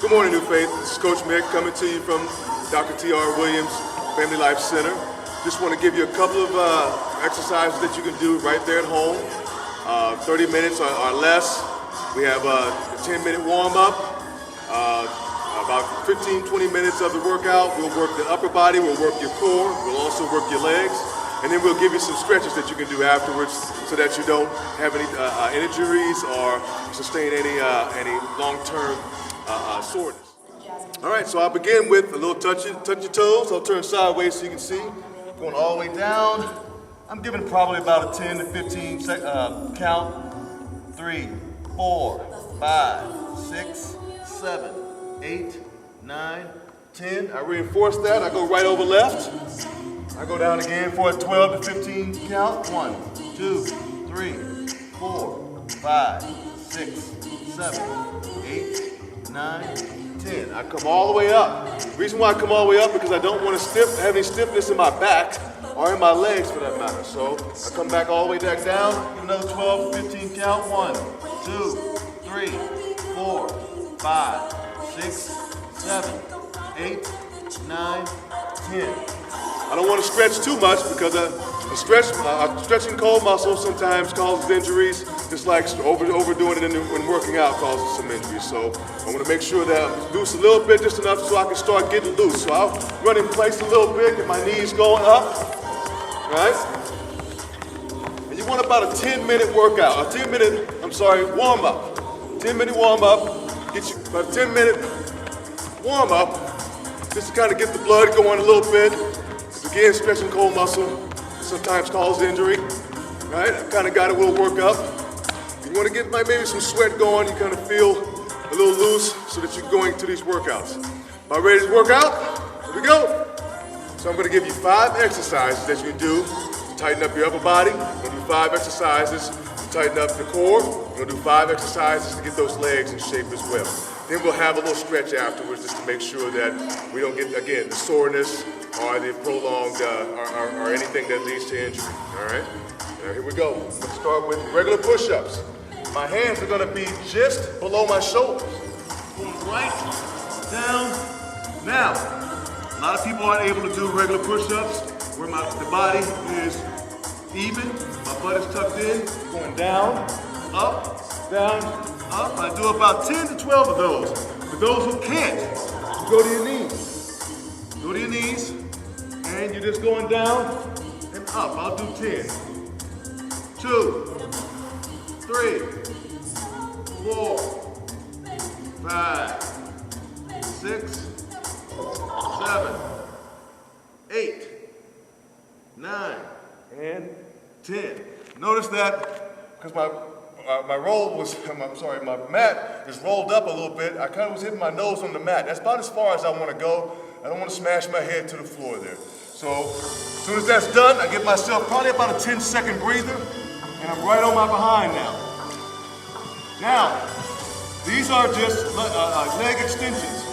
Good morning, New Faith. This is Coach Mick coming to you from Dr. T.R. Williams Family Life Center. Just want to give you a couple of exercises that you can do right there at home. 30 minutes or less. We have a 10-minute warm-up. About 15-20 minutes of the workout. We'll work the upper body, we'll work your core, we'll also work your legs, and then we'll give you some stretches that you can do afterwards so that you don't have any injuries or sustain any long-term soreness. All right, so I'll begin with a little touch your toes. I'll turn sideways so you can see. Going all the way down. I'm giving probably about a 10 to 15 count. 3, 4, 5, 6, 7, 8, 9, 10. I reinforce that. I go right over left. I go down again for a 12 to 15 count. 1, 2, 3, 4, 5, 6, 7, 8, 9, 10. I come all the way up. The reason why I come all the way up because I don't want to have any stiffness in my back or in my legs for that matter. So I come back all the way back down. Another 12 to 15 count. 1, 2, 3, 4, 5, 6, 7, 8, 9, 10. I don't want to stretch too much because stretching cold muscles sometimes causes injuries, just like overdoing it when working out causes some injuries. So I want to make sure that I'm loose a little bit, just enough so I can start getting loose. So I'll run in place a little bit, get my knees going up, right? And you want about a 10-minute workout, warm-up. 10-minute warm-up, get you about a 10-minute warm-up, just to kind of get the blood going a little bit. Again, stretching cold muscle sometimes causes injury, right? I kind of got it, we'll work up. You want to get maybe some sweat going, you kind of feel a little loose so that you're going to these workouts. Am I ready to work out? Here we go. So I'm going to give you 5 exercises that you can do to tighten up your upper body. I'm going to do 5 exercises to tighten up the core. I'm going to do 5 exercises to get those legs in shape as well. Then we'll have a little stretch afterwards just to make sure that we don't get, again, the soreness or the prolonged or anything that leads to injury. All right? Now here we go. Let's start with regular push-ups. My hands are going to be just below my shoulders. Going right down. Now, a lot of people aren't able to do regular push-ups where the body is even, my butt is tucked in, going down, up, down, up. I do about 10 to 12 of those. For those who can't, you go to your knees. Go to your knees, and you're just going down and up. I'll do 10. 2, 3, 4, 5, 6, 7, 8, 9, and 10. Notice that because my mat is rolled up a little bit. I kind of was hitting my nose on the mat. That's about as far as I want to go. I don't want to smash my head to the floor there. So as soon as that's done, I give myself probably about a 10-second breather, and I'm right on my behind now. Now, these are just leg extensions.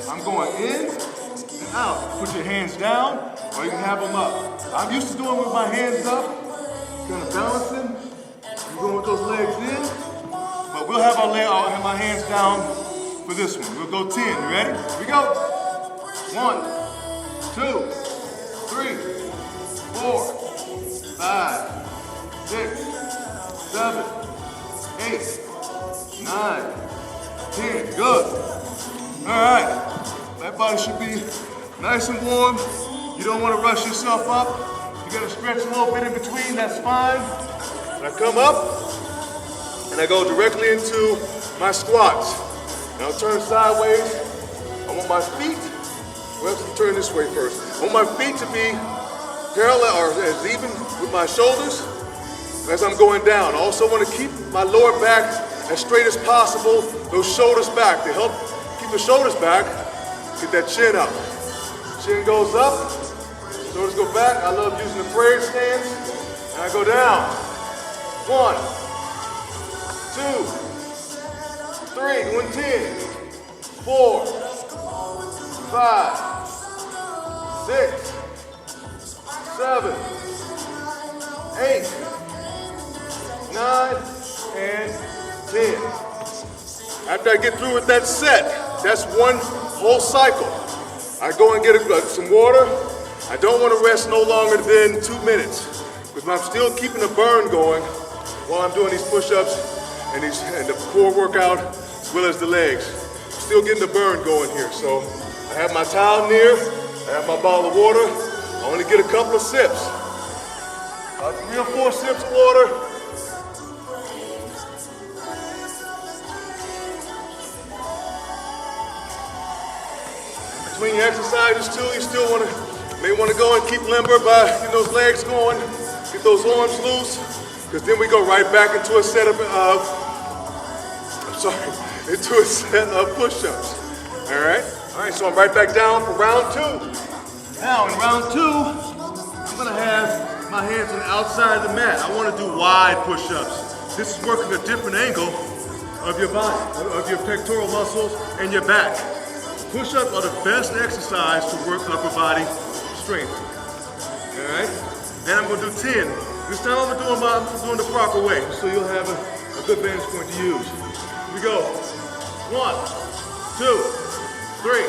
I'm going in and out. Put your hands down, or you can have them up. I'm used to doing with my hands up, kind of balancing. I'm going with those legs in, but we'll have I'll have my hands down for this one. We'll go 10. You ready? Here we go. 1, 2, 3, 4, 5, 6, 7, 8, 9, 10. Good. All right. That body should be nice and warm. You don't want to rush yourself up. You got to stretch a little bit in between. That's fine. And I come up and I go directly into my squats. And I'll turn sideways. I want my feet. Well, let's turn this way first. I want my feet to be parallel or as even with my shoulders as I'm going down. I also want to keep my lower back as straight as possible. Those shoulders back. To help keep the shoulders back, get that chin up. Chin goes up, shoulders go back. I love using the prayer stance. And I go down. 1, 2, 3, doing 10, 4, 5, 6, 7, 8, 9, and 10. After I get through with that set, That's one whole cycle. I go and get some water. I don't want to rest no longer than 2 minutes because I'm still keeping the burn going while I'm doing these push-ups and the core workout as well as the legs. I'm still getting the burn going here. So I have my towel near. I have my bottle of water. I only get a couple of sips. 3 or 4 sips of water. Between your exercises too, you still may want to go and keep limber by getting those legs going, get those arms loose, because then we go right back into a set of push-ups. All right, so I'm right back down for round 2. Now in round 2, I'm gonna have my hands on the outside of the mat. I want to do wide push-ups. This is working a different angle of your body, of your pectoral muscles and your back. Push-ups are the best exercise to work upper body strength. All right? And I'm gonna do 10. This time I'm doing the proper way, so you'll have a good vantage point to use. Here we go. 1, 2, 3,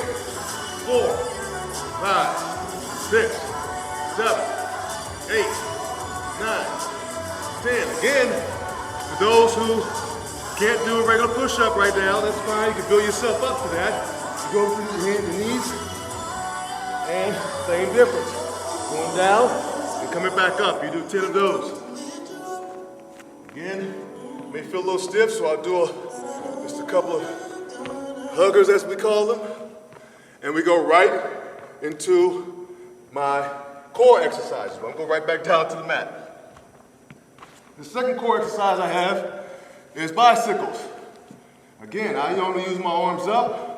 4, 5, 6, 7, 8, 9, 10. Again, for those who can't do a regular push-up right now, that's fine. You can build yourself up to that. Go through your hands and knees, and same difference. Going down and coming back up. You do 10 of those. Again, may feel a little stiff, so I'll do just a couple of huggers, as we call them. And we go right into my core exercises. I'm going to go right back down to the mat. The second core exercise I have is bicycles. Again, I only use my arms up,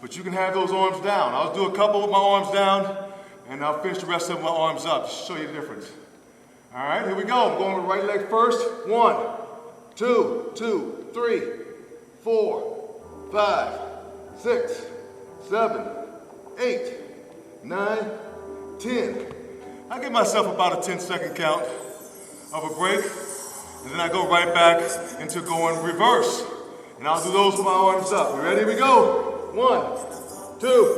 but you can have those arms down. I'll do a couple with my arms down, and I'll finish the rest of my arms up, just to show you the difference. All right, here we go. I'm going with the right leg first. 1, 2, 3, 4, 5, 6, 7, 8, 9, 10. I give myself about a 10-second count of a break, and then I go right back into going reverse. And I'll do those with my arms up. You ready? Here we go. 1, 2,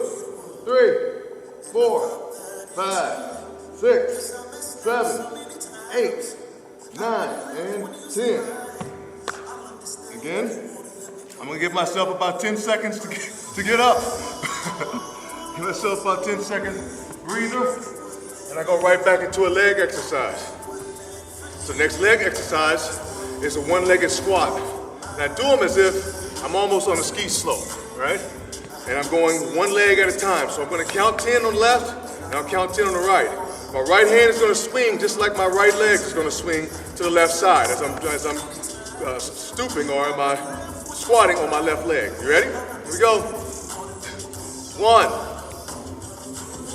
3, 4, 5, 6, 7, 8, 9, and 10. Again, I'm gonna give myself about 10 seconds to get up. Give myself about 10-second breather, and I go right back into a leg exercise. So next leg exercise is a one-legged squat. And I do them as if I'm almost on a ski slope, right? And I'm going one leg at a time. So I'm gonna count 10 on the left, and I'll count 10 on the right. My right hand is gonna swing just like my right leg is gonna swing to the left side as I'm stooping, or am I squatting on my left leg. You ready? Here we go. 1,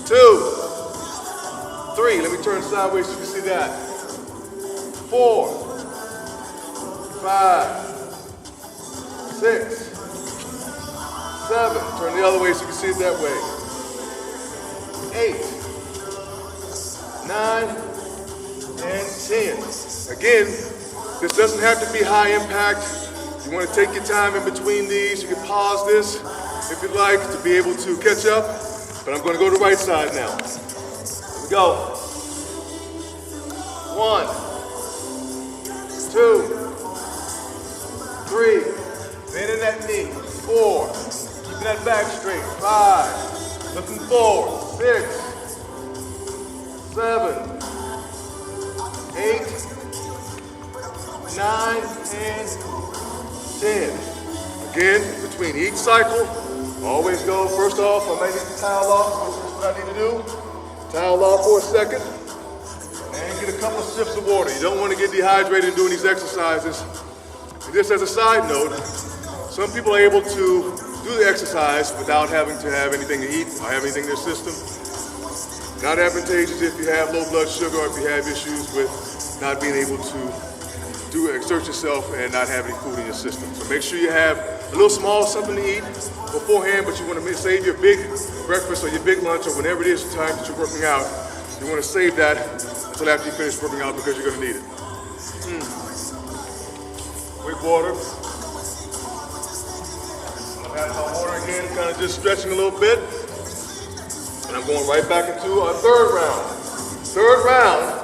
2, 3. Let me turn sideways so you can see that. 4, 5, 6, 7. Turn the other way so you can see it that way. 8, 9, and 10. Again, this doesn't have to be high impact. You want to take your time in between these. You can pause this if you'd like to be able to catch up. But I'm going to go to the right side now. Here we go. 1, 2, 3. Bending that knee. 4. Keeping that back straight. 5. Looking forward. 6, 7, 8, 9, and 10. Again, between each cycle, always go, first off, I may need to towel off. This is what I need to do. Towel off for a second. And get a couple of sips of water. You don't want to get dehydrated doing these exercises. And just as a side note, some people are able to do the exercise without having to have anything to eat or have anything in their system. Not advantageous if you have low blood sugar or if you have issues with not being able to exert yourself and not have any food in your system. So make sure you have a little small something to eat beforehand, but you want to save your big breakfast or your big lunch or whenever it is the time that you're working out. You want to save that until after you finish working out because you're going to need it. Quick water. I've had my water again. kind of just stretching a little bit. And I'm going right back into our third round. Third round,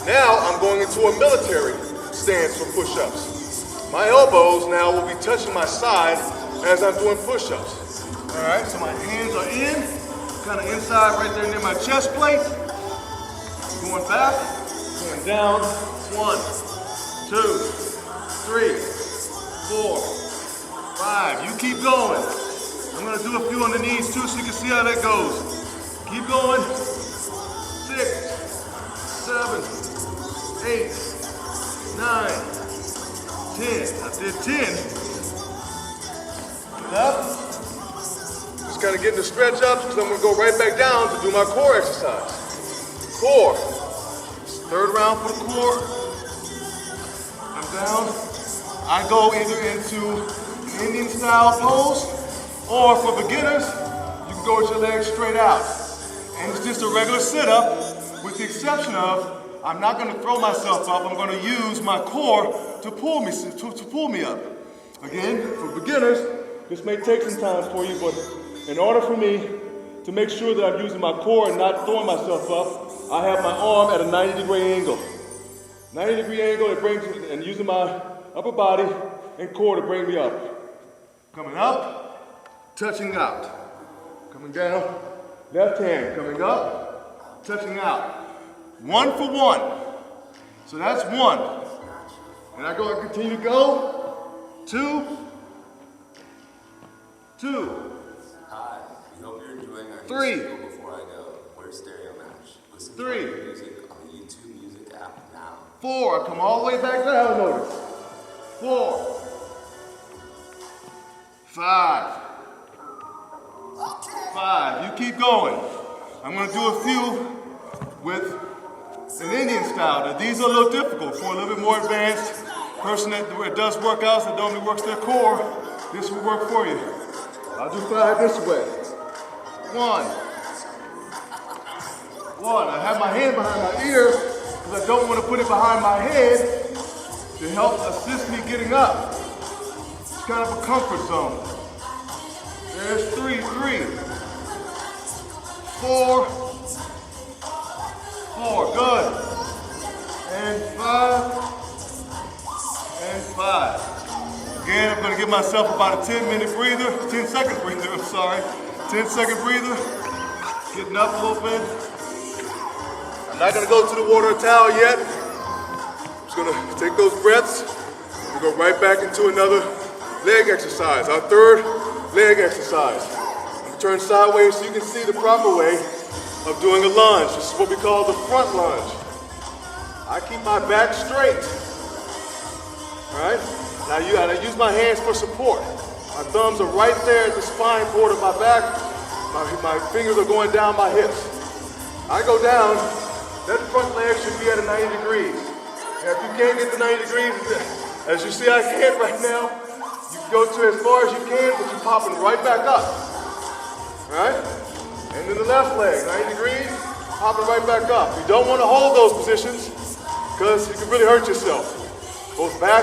now I'm going into a military stance for push-ups. My elbows now will be touching my side as I'm doing push-ups. All right, so my hands are in, kind of inside right there near my chest plate. Going back, going down. 1, 2, 3, 4, 5. You keep going. I'm going to do a few on the knees too so you can see how that goes. Keep going. 6, 7, 8, 9, 10. I did 10. Up. Just kind of getting the stretch up because I'm going to go right back down to do my core exercise. Core. Third round for the core. I'm down. I go either into Indian style pose, or for beginners, you can go with your legs straight out. And it's just a regular sit-up, with the exception of, I'm not going to throw myself up, I'm going to use my core to pull me up. Again, for beginners, this may take some time for you, but in order for me to make sure that I'm using my core and not throwing myself up, I have my arm at a 90-degree angle. 90-degree angle, it brings me, and using my upper body and core to bring me up. Coming up, touching out. Coming down, left hand, coming up, touching out. 1 for 1. So that's 1. And I continue to go. 2, 2. Hi, we hope you're enjoying our 3. show. Before I go, we're Stereo Match. Listen 3. to our music on the YouTube Music app now. 4. I come all the way back down, notice. 4. 5. 5. You keep going. I'm going to do a few with an Indian style. Now, these are a little difficult for a little bit more advanced person that does workouts that normally works their core. This will work for you. I'll do 5 this way. 1. I have my hand behind my ear because I don't want to put it behind my head to help assist me getting up. It's kind of a comfort zone. There's 3. 4. Good. And 5. And 5. Again, I'm going to give myself about a 10-second breather, 10-second breather. Getting up a little bit. I'm not going to go to the water towel yet. I'm just going to take those breaths and go right back into another leg exercise, our third leg exercise. I'm going to turn sideways so you can see the proper way of doing a lunge. This is what we call the front lunge. I keep my back straight. All right? Now I use my hands for support. My thumbs are right there at the spine board of my back. My fingers are going down my hips. I go down, that front leg should be at a 90 degrees. And if you can't get to 90 degrees, as you see I can't right now, you can go to as far as you can, but you're popping right back up. All right? And then the left leg, 90 degrees, popping right back up. You don't want to hold those positions because you can really hurt yourself. Both back,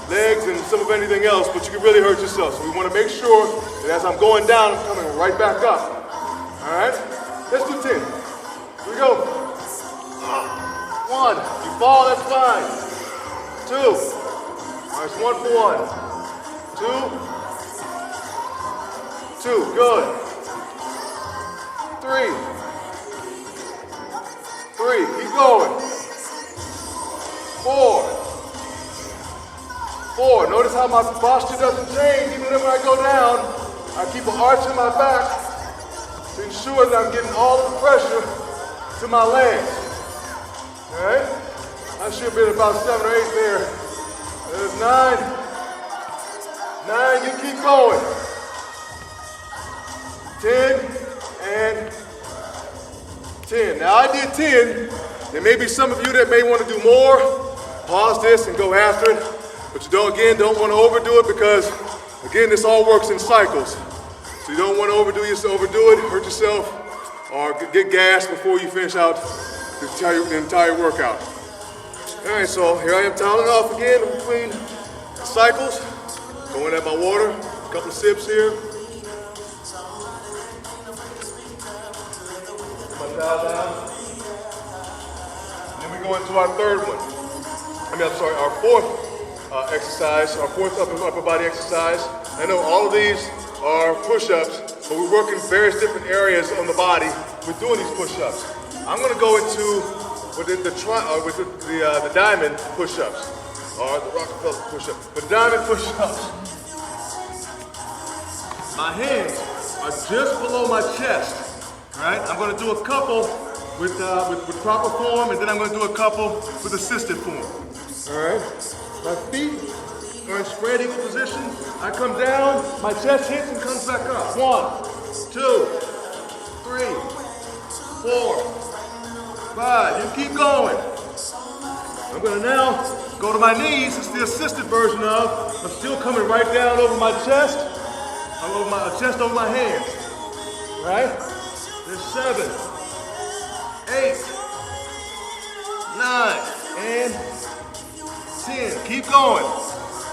legs, and some of anything else, but you can really hurt yourself. So we want to make sure that as I'm going down, I'm coming right back up. All right? Let's do 10. Here we go. 1. If you fall, that's fine. 2. All right, it's 1 for 1. 2. 2. Good. 3. 3. Keep going. 4. 4. Notice how my posture doesn't change even when I go down. I keep an arch in my back to ensure that I'm getting all of the pressure to my legs. All right? I should be at about 7 or 8 there. There's 9. 9. You keep going. 10 and 10. Now I did 10. There may be some of you that may want to do more. Pause this and go after it. But you don't want to overdo it because, again, this all works in cycles. So you don't want to overdo it, hurt yourself, or get gassed before you finish out the entire workout. All right, so here I am toweling off again between cycles. Going at my water, a couple of sips here. towel down. And then we go into our third one. Our fourth exercise, our fourth upper body exercise. I know all of these are push-ups, but we're working various different areas on the body with doing these push-ups. I'm going to go into the diamond push-ups, or the Rockefeller push-up. The diamond push-ups. My hands are just below my chest. All right, I'm going to do a couple with proper form, and then I'm going to do a couple with assisted form. All right, my feet are in spread eagle position. I come down, my chest hits and comes back up. 1, 2, 3, 4, 5. You keep going. I'm going to now go to my knees. It's the assisted version of. I'm still coming right down over my chest. I'm over my chest over my hands. All right. There's 7, 8, 9, and 10. Keep going.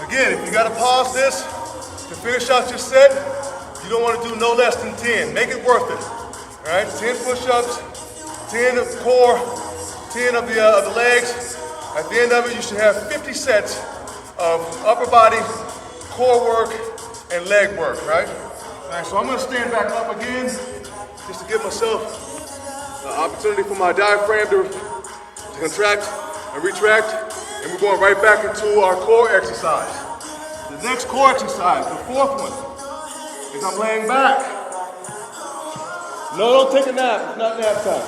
Again, if you got to pause this to finish out your set, you don't want to do no less than 10. Make it worth it. All right, 10 push-ups, 10 of the core, 10 of the legs. At the end of it, you should have 50 sets of upper body, core work, and leg work, right? All right, so I'm going to stand back up again just to give myself the opportunity for my diaphragm to contract and retract. And we're going right back into our core exercise. The next core exercise, the fourth one, is I'm laying back. No, don't take a nap. It's not nap time.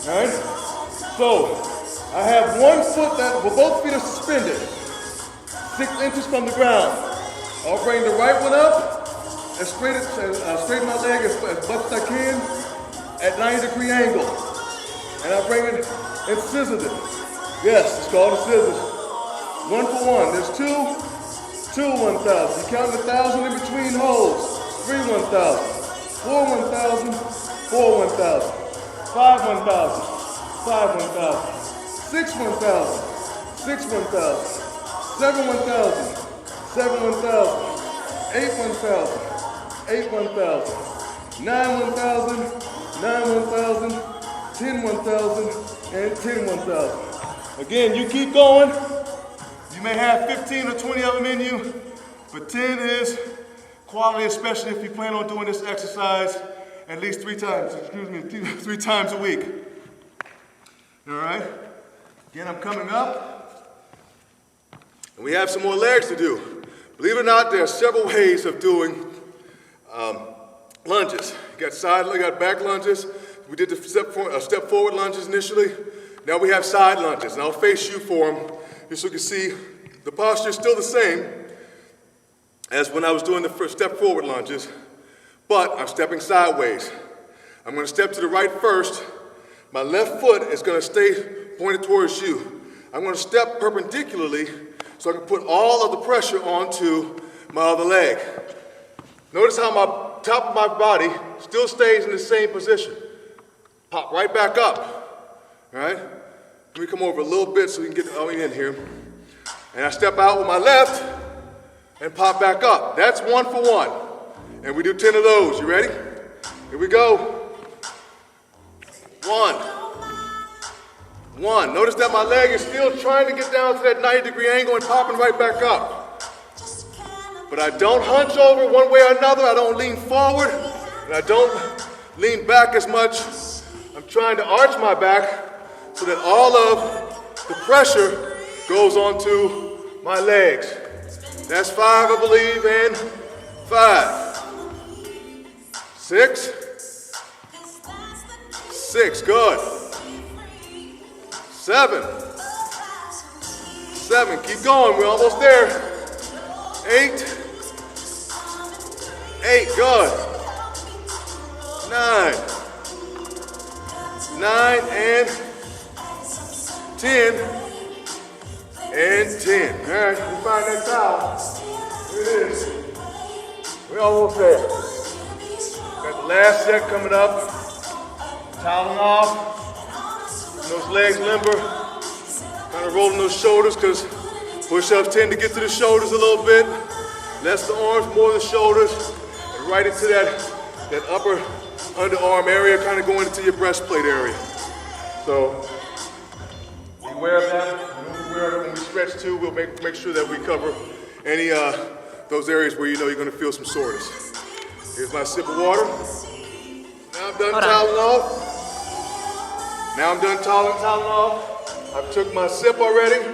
All right? So, I have one foot where both feet are suspended, 6 inches from the ground. I'll bring the right one up and straighten my leg as much as I can at 90-degree angle. And I bring it and scissor it. Yes, it's called a scissors. 1 for 1. There's 2 1,000. You count 1,000 in between holds. 3 1,000. 4 1,000. 4 1,000. 5 1,000. 5 1,000. 6 1,000. 6 1,000. 7 1,000. 7 1,000. 8 1,000. 8 1,000. 9 1,000. 9 1,000. 10 1,000. And 10 1,000. Again, you keep going. You may have 15 or 20 of them in you, but 10 is quality, especially if you plan on doing this exercise at least 3 times a week. All right? Again, I'm coming up, and we have some more legs to do. Believe it or not, there are several ways of doing lunges. You got back lunges. We did the step forward lunges initially. Now we have side lunges, and I'll face you for them just so you can see the posture is still the same as when I was doing the first step forward lunges, but I'm stepping sideways. I'm going to step to the right first. My left foot is going to stay pointed towards you. I'm going to step perpendicularly so I can put all of the pressure onto my other leg. Notice how my top of my body still stays in the same position. Pop right back up. All right? Let me come over a little bit so we can get in here. And I step out with my left and pop back up. That's 1 for 1. And we do 10 of those. You ready? Here we go. 1. 1. Notice that my leg is still trying to get down to that 90-degree angle and popping right back up. But I don't hunch over one way or another. I don't lean forward. And I don't lean back as much. I'm trying to arch my back so that all of the pressure goes onto my legs. That's 5, I believe, and 5. 6. 6, good. 7. 7, keep going, we're almost there. 8. 8, good. 9. 9 and 10 and 10. All right, we find that towel. Here it is. We're almost there. Got the last set coming up. Toweling off. Those legs limber. Kind of rolling those shoulders because push-ups tend to get to the shoulders a little bit. Less the arms, more the shoulders. And right into that upper underarm area, kind of going into your breastplate area. So beware of that. When we stretch too, we'll make sure that we cover any those areas where you know you're going to feel some soreness. Here's my sip of water. Now I'm done toweling off. I've took my sip already.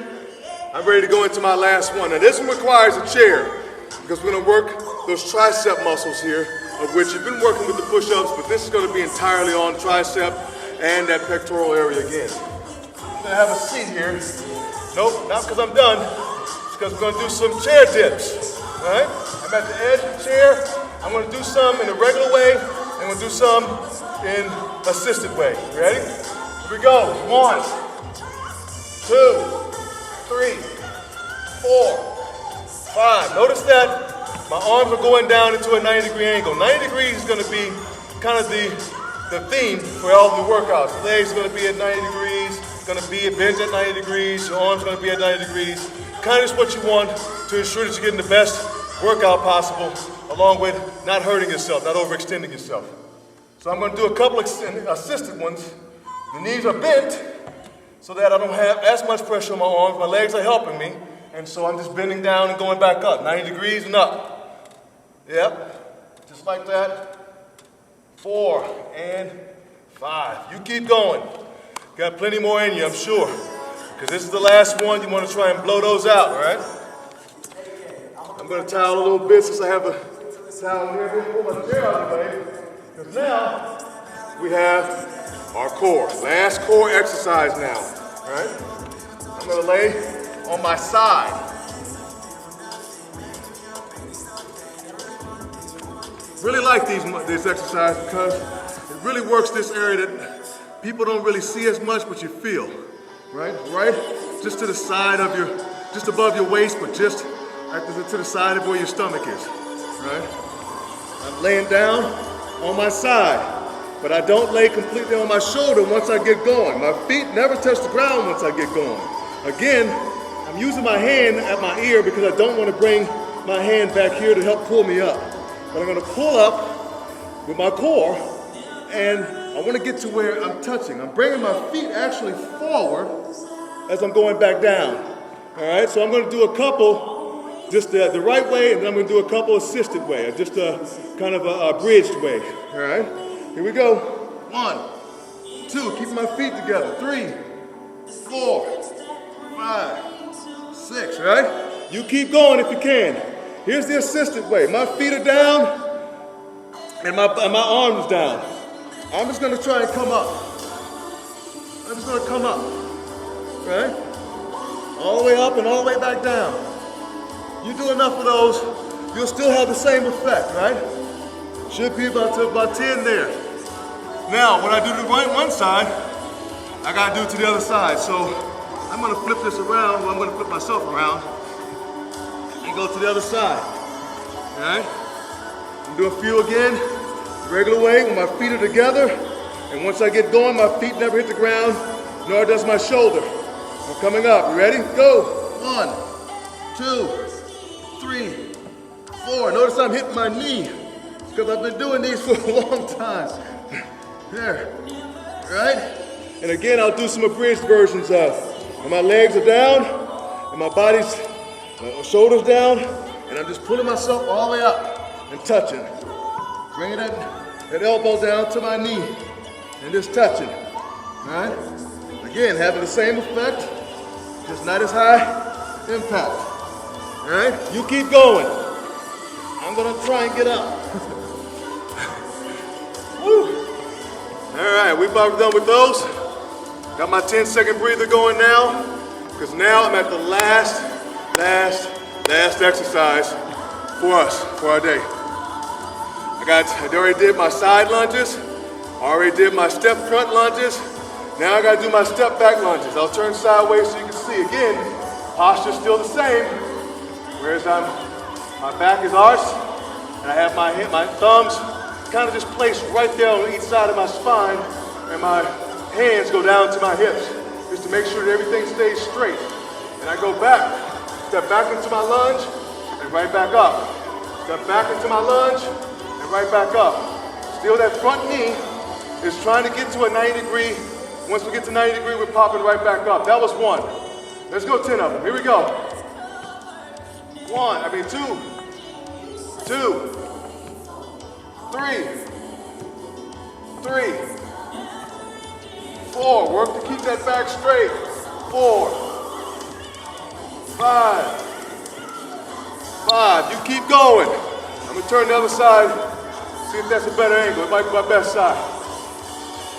I'm ready to go into my last one. Now this one requires a chair because we're going to work those tricep muscles here, of which you've been working with the push-ups, but this is going to be entirely on tricep and that pectoral area again. I'm going to have a seat here. Nope, not because I'm done. It's because we're going to do some chair dips. All right? I'm at the edge of the chair. I'm going to do some in a regular way, and I'm going to do some in assisted way. Ready? Here we go. 1, 2, 3, 4, 5. Notice that my arms are going down into a 90-degree angle. 90 degrees is going to be kind of the theme for all the workouts. Legs are going to be at 90 degrees. It's going to be a bench at 90 degrees. Your arms are going to be at 90 degrees. Kind of just what you want to ensure that you're getting the best workout possible, along with not hurting yourself, not overextending yourself. So I'm going to do a couple of assisted ones. The knees are bent so that I don't have as much pressure on my arms. My legs are helping me. And so I'm just bending down and going back up, 90 degrees and up. Yep, just like that. 4 and 5. You keep going. Got plenty more in you, I'm sure. Because this is the last one. You want to try and blow those out, all right? I'm going to towel a little bit since I have a towel here. I'm going to pull my chair out of the way. Because now we have our core. Last core exercise now, all right? I'm going to lay on my side. Really like this exercise because it really works this area that people don't really see as much, but you feel, right? Right? Just to the side of just above your waist, but just to the side of where your stomach is, right? I'm laying down on my side, but I don't lay completely on my shoulder once I get going. My feet never touch the ground once I get going. Again, I'm using my hand at my ear because I don't want to bring my hand back here to help pull me up. But I'm going to pull up with my core, and I want to get to where I'm touching. I'm bringing my feet actually forward as I'm going back down. All right, so I'm going to do a couple just the right way, and then I'm going to do a couple assisted way, just a kind of a bridged way. All right, here we go. 1, 2, keeping my feet together. 3, 4, 5, 6, all right? You keep going if you can. Here's the assisted way. My feet are down and my arms down. I'm just going to try and come up. I'm just going to come up, right? All the way up and all the way back down. You do enough of those, you'll still have the same effect, right? Should be about 10 there. Now, when I do the one side, I got to do it to the other side. So I'm going to flip this around, I'm going to flip myself around and go to the other side, all right? I'm doing a few again, regular way, when my feet are together, and once I get going, my feet never hit the ground, nor does my shoulder. I'm coming up, you ready? Go, 1, 2, 3, 4. Notice I'm hitting my knee, because I've been doing these for a long time. There, all right? And again, I'll do some abridged versions of. And my legs are down, and my shoulders down, and I'm just pulling myself all the way up and touching. Bringing that elbow down to my knee, and just touching. All right? Again, having the same effect, just not as high impact. All right? You keep going. I'm gonna try and get up. Woo! All right, we're about done with those. Got my 10-second breather going now, because now I'm at the last exercise for us, for our day. I already did my side lunges, I already did my step front lunges, now I gotta do my step back lunges. I'll turn sideways so you can see. Again, posture's still the same, whereas my back is arched, and I have my thumbs kind of just placed right there on each side of my spine, and my hands go down to my hips, just to make sure that everything stays straight. And I go back, step back into my lunge, and right back up. Step back into my lunge, and right back up. Still that front knee is trying to get to a 90 degree. Once we get to 90 degree, we're popping right back up. That was one. Let's go 10 of them. Here we go. 2, 3, 4. Work to keep that back straight. 4, 5. You keep going. I'm gonna turn the other side, see if that's a better angle. It might be my best side.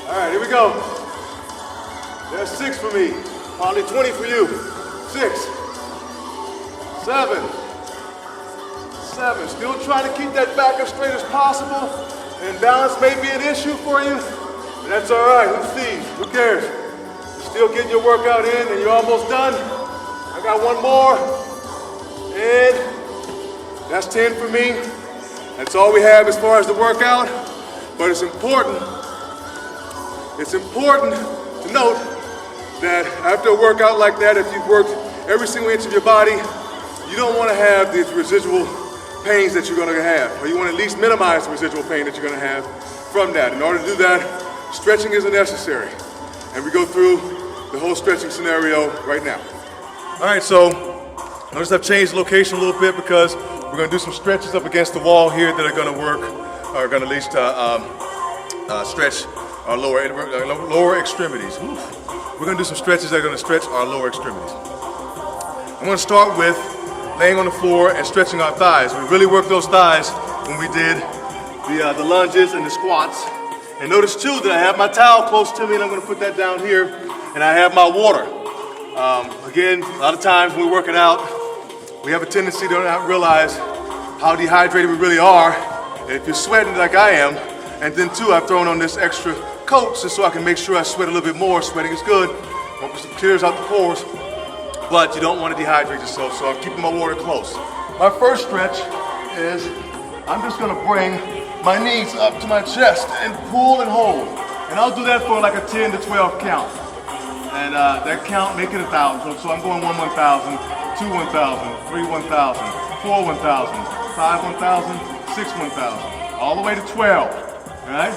All right, here we go. There's 6 for me. Probably 20 for you. 6, 7. Still trying to keep that back as straight as possible. And balance may be an issue for you, but that's all right. Who sees? Who cares? You're still getting your workout in, and you're almost done. I got one more, and that's 10 for me. That's all we have as far as the workout. But it's important. It's important to note that after a workout like that, if you've worked every single inch of your body, you don't want to have these residual pains that you're going to have, or you want to at least minimize the residual pain that you're going to have from that. In order to do that, stretching is necessary. And we go through the whole stretching scenario right now. All right, so notice I've changed the location a little bit because we're going to do some stretches up against the wall here that are going to work, are going to at least stretch our lower extremities. Oof. We're going to do some stretches that are going to stretch our lower extremities. I'm going to start with laying on the floor and stretching our thighs. We really worked those thighs when we did the lunges and the squats. And notice too that I have my towel close to me, and I'm going to put that down here, and I have my water. Again, a lot of times when we're working out, we have a tendency to not realize how dehydrated we really are. And if you're sweating like I am, and then too, I've thrown on this extra coat just so I can make sure I sweat a little bit more. Sweating is good, clears out the pores, but you don't want to dehydrate yourself, so I'm keeping my water close. My first stretch is I'm just going to bring my knees up to my chest and pull and hold. And I'll do that for like a 10 to 12 count. And that count, make it 1,000. So I'm going 1, 1,000, 2, 1,000, 3, 1,000, 4, 1,000, 5, 1,000, 6, 1,000, all the way to 12, all right?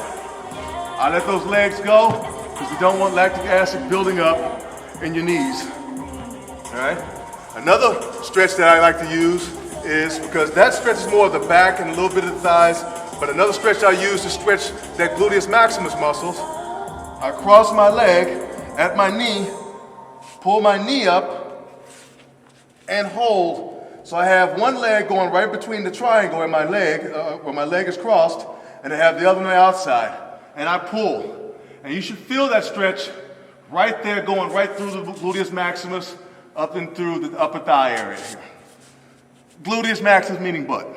I let those legs go because you don't want lactic acid building up in your knees, all right? Another stretch that I like to use is, because that stretches more of the back and a little bit of the thighs, but another stretch I use to stretch that gluteus maximus muscles. I cross my leg at my knee, pull my knee up, and hold. So I have one leg going right between the triangle where my leg is crossed, and I have the other one outside. And I pull. And you should feel that stretch right there, going right through the gluteus maximus, up and through the upper thigh area here. Gluteus maximus meaning butt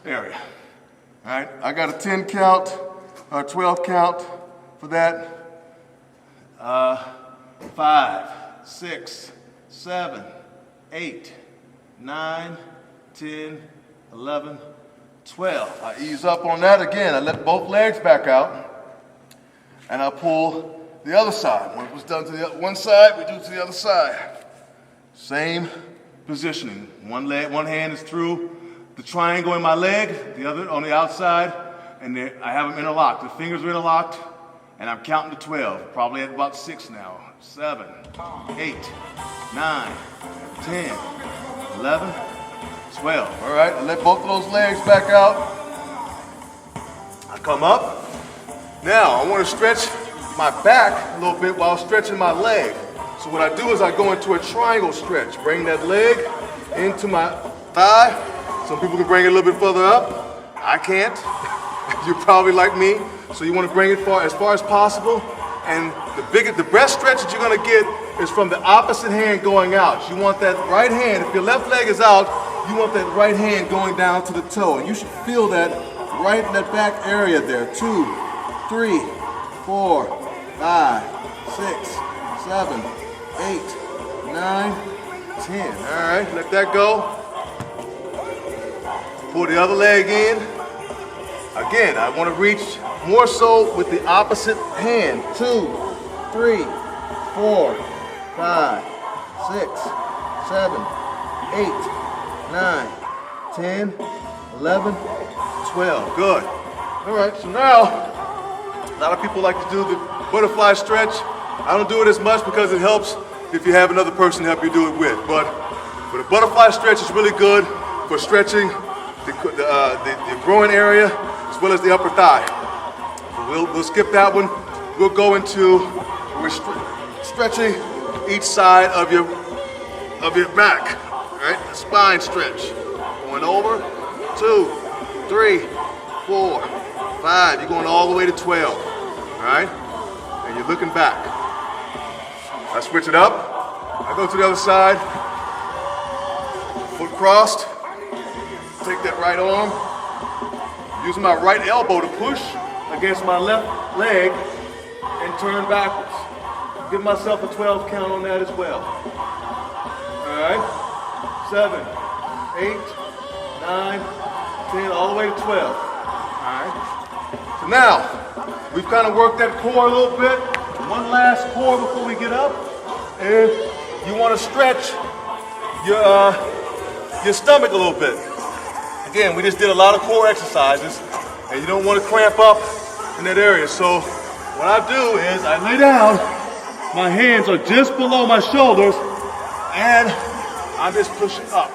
area. All right, I got a 10 count, or 12 count for that. 5, 6, 7, 8, 9, 10, 11, 12. I ease up on that again. I let both legs back out, and I pull the other side. When it was done to the one side, we do it to the other side. Same positioning. One hand is through the triangle in my leg, the other on the outside, and I have them interlocked. The fingers are interlocked, and I'm counting to 12. Probably at about 6 now. 7, 8, 9, 10, 11, 12. All right, I let both of those legs back out. I come up. Now, I want to stretch my back a little bit while stretching my leg. So what I do is I go into a triangle stretch. Bring that leg into my thigh. Some people can bring it a little bit further up. I can't. You're probably like me. So you want to bring it as far as possible. And the best stretch that you're going to get is from the opposite hand going out. You want that right hand, if your left leg is out, you want that right hand going down to the toe. And you should feel that right in that back area there. 2, 3, 4, 5, 6, 7, 8, 9, 10. All right, let that go. Pull the other leg in. Again, I want to reach more so with the opposite hand. 2, 3, 4, 5, 6, 7, 8, 9, 10, 11, 12. Good. All All right, so now, a lot of people like to do the butterfly stretch. I don't do it as much because it helps if you have another person to help you do it with. But the butterfly stretch is really good for stretching the groin area as well as the upper thigh. We'll skip that one. We'll go into stretching each side of your back. Right, the spine stretch. Going over, 2, 3, 4, 5. You're going all the way to 12. All right, and you're looking back. I switch it up. I go to the other side. Foot crossed. Take that right arm. Using my right elbow to push against my left leg and turn backwards. Give myself a 12 count on that as well. All right. 7, 8, 9, 10, all the way to 12. All right. So now, we've kind of worked that core a little bit. One last core before we get up. And you want to stretch your stomach a little bit. Again, we just did a lot of core exercises, and you don't want to cramp up in that area. So what I do is I lay down, my hands are just below my shoulders, and I'm just pushing up.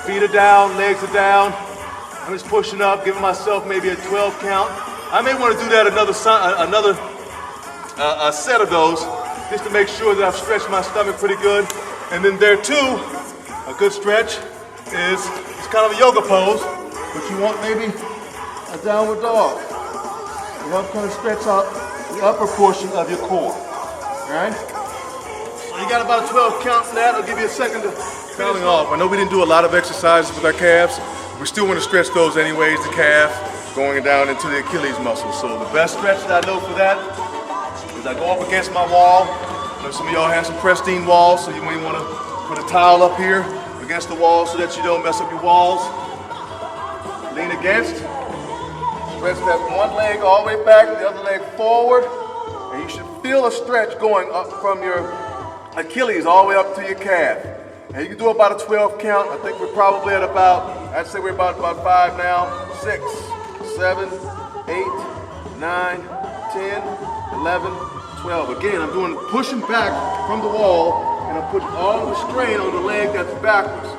Feet are down, legs are down. I'm just pushing up, giving myself maybe a 12 count. I may want to do that another set of those, just to make sure that I've stretched my stomach pretty good. And then there too, a good stretch is it's kind of a yoga pose, but you want maybe a downward dog. You help kind of stretch out the upper portion of your core. All right? So you got about a 12 count in that. I'll give you a second to finish off. I know we didn't do a lot of exercises with our calves. We still want to stretch those anyways, the calf, going down into the Achilles muscle. So the best stretch that I know for that is I go up against my wall. I know some of y'all have some pristine walls, so you may want to put a towel up here against the wall so that you don't mess up your walls. Lean against. Stretch that one leg all the way back, the other leg forward. And you should feel a stretch going up from your Achilles all the way up to your calf. And you can do about a 12 count. I think we're probably at I'd say we're about 5 now. 6, 7, 8, 9, 10, 11, 12. Again, I'm doing pushing back from the wall, and I'm putting all the strain on the leg that's backwards,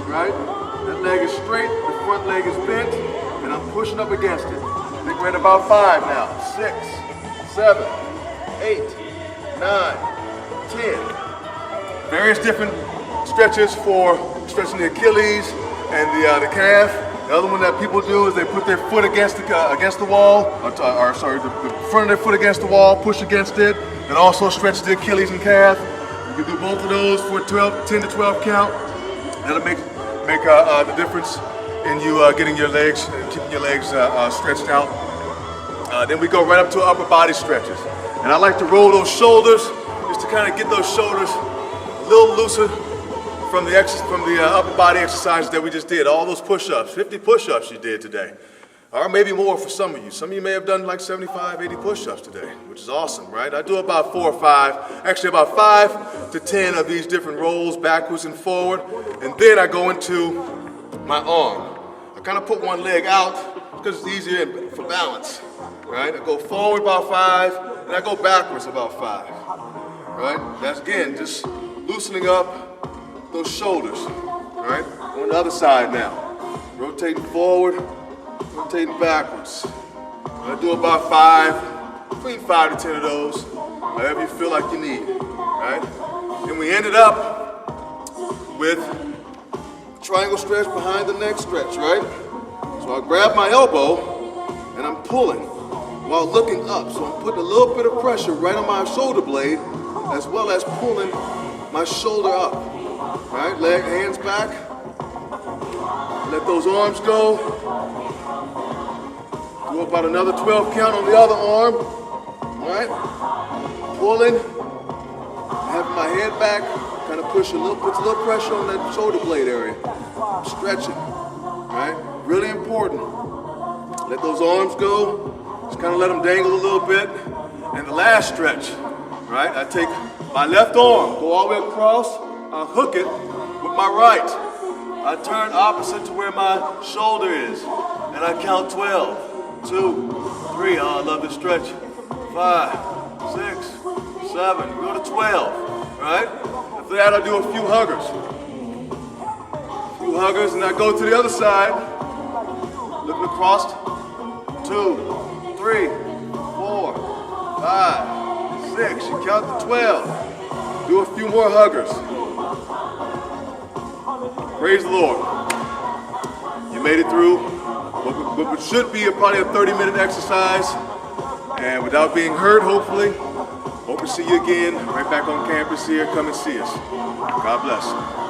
right? That leg is straight, the front leg is bent, and I'm pushing up against it. I think we're at about 5 now. 6, 7, 8, 9, 10. Various different stretches for stretching the Achilles and the calf. The other one that people do is they put their foot against the wall, the front of their foot against the wall, push against it, and also stretch the Achilles and calf. You can do both of those for 10 to 12 count. That'll make the difference in you getting your legs, keeping your legs stretched out. Then we go right up to upper body stretches. And I like to roll those shoulders just to kind of get those shoulders a little looser from the upper body exercises that we just did. All those push-ups, 50 push-ups you did today. Or maybe more for some of you. Some of you may have done like 75, 80 push-ups today, which is awesome, right? I do about 4 or 5, actually about 5 to 10 of these different rolls, backwards and forward. And then I go into my arm. I kind of put one leg out because it's easier for balance, right? I go forward about 5, and I go backwards about 5, right? That's, again, just loosening up those shoulders, right? On the other side now. Rotating forward, rotating backwards. I do about 5, between 5 to 10 of those, however you feel like you need, right? Then we ended up with triangle stretch behind the neck stretch, right? So I grab my elbow and I'm pulling while looking up. So I'm putting a little bit of pressure right on my shoulder blade as well as pulling my shoulder up, right? Hands back. Let those arms go. Do about another 12 count on the other arm, right? Pulling, having my head back, kind of puts a little pressure on that shoulder blade area. Stretching, right? Really important. Let those arms go. Just kind of let them dangle a little bit. And the last stretch, right? I take my left arm, go all the way across, I'll hook it with my right. I turn opposite to where my shoulder is, and I count 12. 2, 3, oh, I love this stretch. 5, 6, 7, go to 12, right? After that, I do a few huggers. And I go to the other side, looking across. 2, 3, 4, 5, 6, you count to 12. Do a few more huggers. Praise the Lord. You made it through what should be probably a 30-minute exercise, and without being hurt, hopefully. Hope to see you again right back on campus here. Come and see us. God bless.